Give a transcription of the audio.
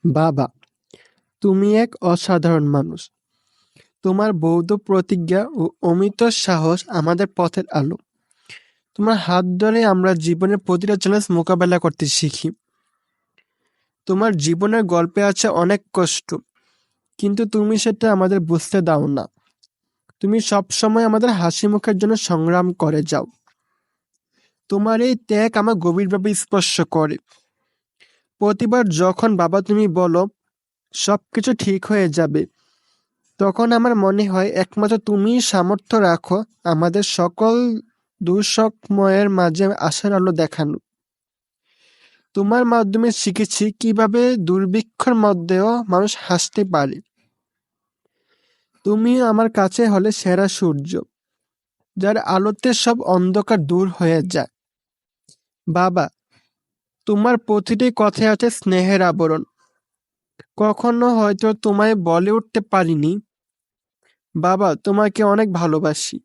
বাবা, তুমি এক অসাধারণ মানুষ। তোমার বৌদ্ধ প্রতিজ্ঞা ও অমিত সাহস আমাদের পথের আলো। তোমার হাত ধরে আমরা জীবনের প্রতিটা চ্যালেঞ্জ মোকাবেলা করতে শিখি। তোমার জীবনের গল্পে আছে অনেক কষ্ট, কিন্তু তুমি সেটা আমাদের বুঝতে দাও না। তুমি সবসময় আমাদের হাসি মুখের জন্য সংগ্রাম করে যাও। তোমার এই ত্যাগ আমার গভীরভাবে স্পর্শ করে। প্রতিবার যখন বাবা তুমি বলো সবকিছু ঠিক হয়ে যাবে, তখন আমার মনে হয় একমাত্র তুমিই সামর্থ্য রাখো আমাদের সকল দুঃসময়ের মাঝে আশার আলো দেখানো। তোমার মাধ্যমে শিখেছি কিভাবে দুর্ভিক্ষের মধ্যেও মানুষ হাসতে পারে। তুমি আমার কাছে হলে সেরা সূর্য, যার আলোতে সব অন্ধকার দূর হয়ে যায়। বাবা, তোমার প্রতিটি কথায় আছে স্নেহের আবরণ। কখনো হয়তো তোমায় বলে উঠতে পারিনি, বাবা তোমাকে অনেক ভালোবাসি।